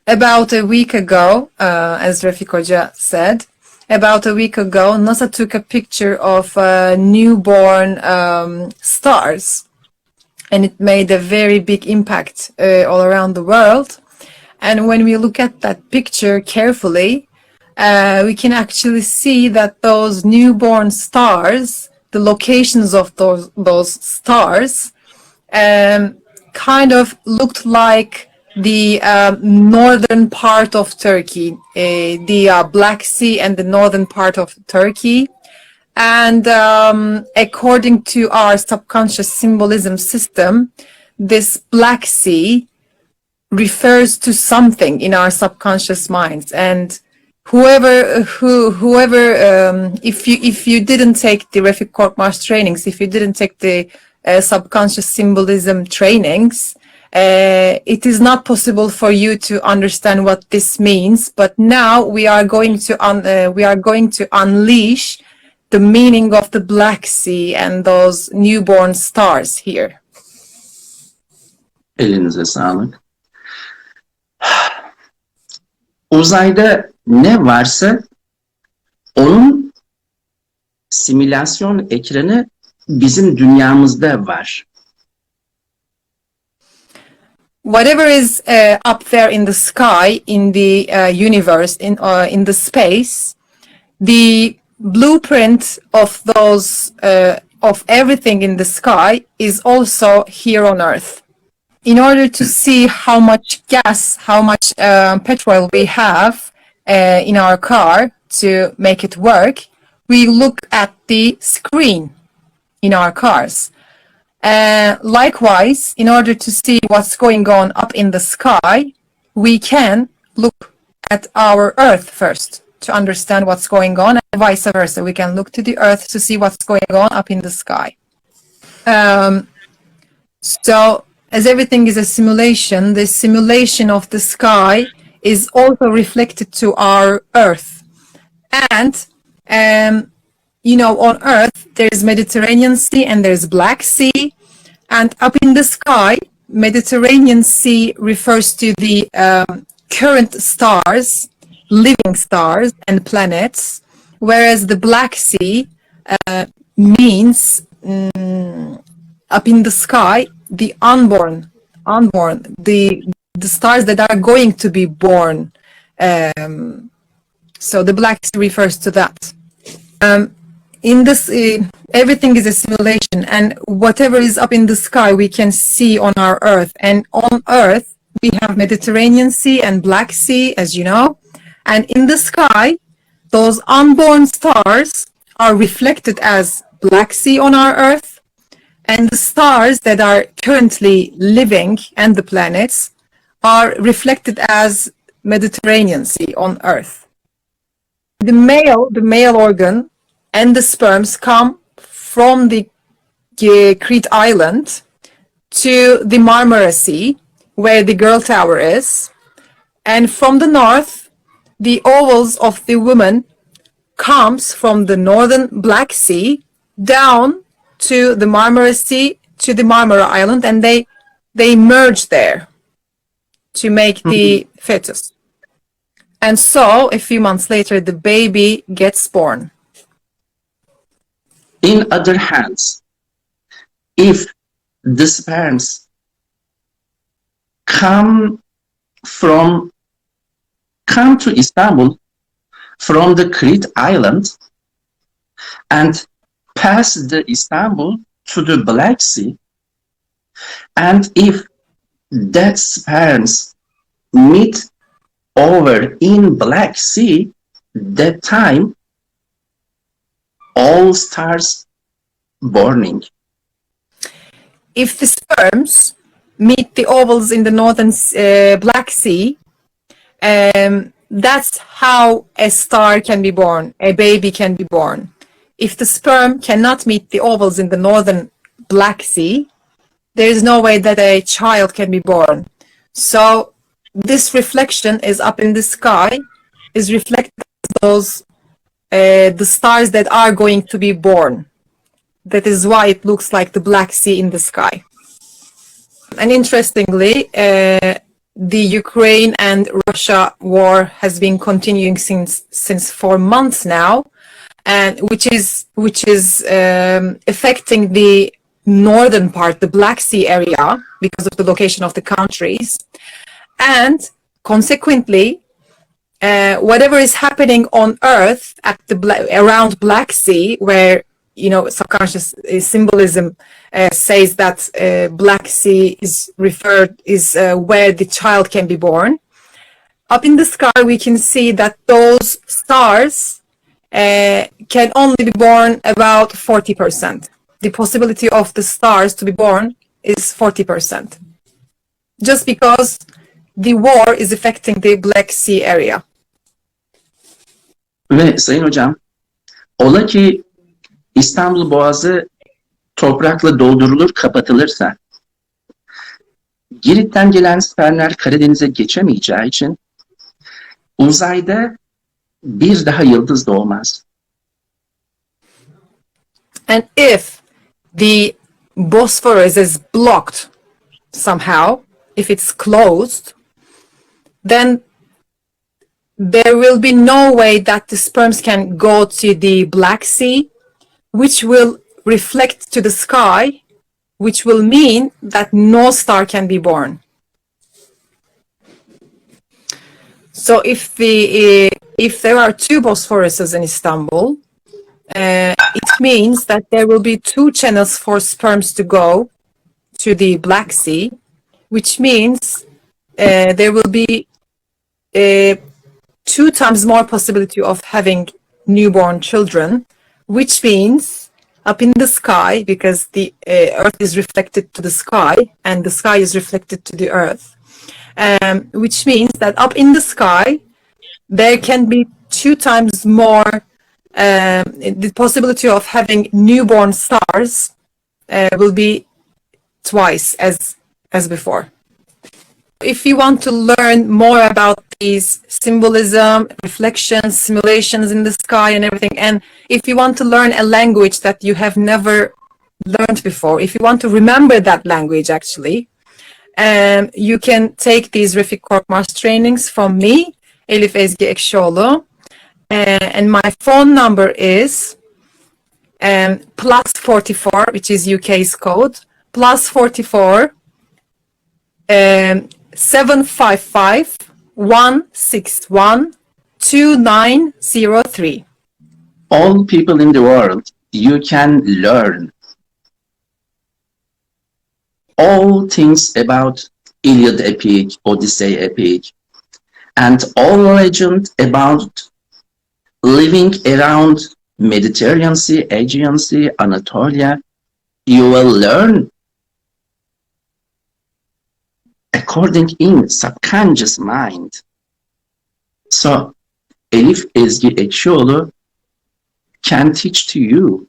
About a week ago, as Refik Hoca said, about a week ago, NASA took a picture of newborn stars, and it made a very big impact all around the world. And when we look at that picture carefully, we can actually see that those newborn stars, the locations of those stars, kind of looked like the northern part of Turkey, the Black Sea and the northern part of Turkey. And according to our subconscious symbolism system, this Black Sea refers to something in our subconscious minds. And if you didn't take the Refik Korkmaz trainings, if you didn't take the subconscious symbolism trainings, it is not possible for you to understand what this means. But now we are going to unleash the meaning of the Black Sea and those newborn stars here. Elinize sağlık. Uzayda ne varsa onun simülasyon ekranı bizim dünyamızda var. Whatever is up there in the sky, in the universe, in the space, the blueprint of those of everything in the sky is also here on Earth. In order to see how much gas, how much petrol we have in our car to make it work, we look at the screen in our cars. Likewise, in order to see what's going on up in the sky, we can look at our Earth first to understand what's going on, and vice versa. We can look to the Earth to see what's going on up in the sky. So, as everything is a simulation, the simulation of the sky is also reflected to our Earth. And on Earth, there's Mediterranean Sea and there's Black Sea. And up in the sky, Mediterranean Sea refers to the current stars, living stars and planets, whereas the Black Sea means up in the sky, the unborn, the stars that are going to be born. So the Black Sea refers to that. In this, everything is a simulation, and whatever is up in the sky, we can see on our Earth. And on Earth, we have Mediterranean Sea and Black Sea, as you know. And in the sky, those unborn stars are reflected as Black Sea on our Earth. And the stars that are currently living and the planets are reflected as Mediterranean Sea on Earth. The male organ and the sperms come from the Crete Island to the Marmara Sea, where the girl tower is. And from the north, the ovals of the woman comes from the northern Black Sea down to the Marmara Sea, to the Marmara Island, and they merge there to make the fetus. And so, a few months later, the baby gets born. In other hands, if the sperms come to Istanbul from the Crete Island and pass the Istanbul to the Black Sea, and if that sperms meet over in Black Sea, that time all stars burning. If the sperms meet the ovals in the northern Black Sea, that's how a star can be born, a baby can be born. If the sperm cannot meet the ovals in the northern Black Sea, there is no way that a child can be born. So this reflection is up in the sky, is reflected those the stars that are going to be born. That is why it looks like the Black Sea in the sky. And interestingly, the Ukraine and Russia war has been continuing since 4 months now, and which is affecting the northern part, the Black Sea area, because of the location of the countries, and consequently, whatever is happening on Earth at around Black Sea, where subconscious symbolism says that Black Sea is where the child can be born. Up in the sky, we can see that those stars can only be born about 40%. The possibility of the stars to be born is 40%. Just because the war is affecting the Black Sea area. Ve Sayın Hocam, ola ki İstanbul Boğazı toprakla doldurulur, kapatılırsa, Girit'ten gelen spermler Karadeniz'e geçemeyeceği için uzayda bir daha yıldız doğmaz. And if the Bosphorus is blocked somehow, if it's closed, then there will be no way that the sperms can go to the Black Sea, which will reflect to the sky, which will mean that no star can be born. So if there are two Bosphoruses in Istanbul, it means that there will be two channels for sperms to go to the Black Sea, which means there will be 2 times more possibility of having newborn children, which means up in the sky, because the Earth is reflected to the sky and the sky is reflected to the Earth, which means that up in the sky there can be 2 times more the possibility of having newborn stars will be twice as before. If you want to learn more about these symbolism, reflections, simulations in the sky and everything, and if you want to learn a language that you have never learned before, if you want to remember that language actually, you can take these Refik Korkmaz trainings from me, Elif Ezgi Ekşioğlu, and my phone number is +44, which is UK's code, +44 755 161 2903. All people in the world, you can learn all things about Iliad epic, Odyssey epic, and all legend about living around Mediterranean Sea, Aegean Sea, Anatolia. You will learn according in subconscious mind. So Elif Ezgi Ekşioğlu can teach to you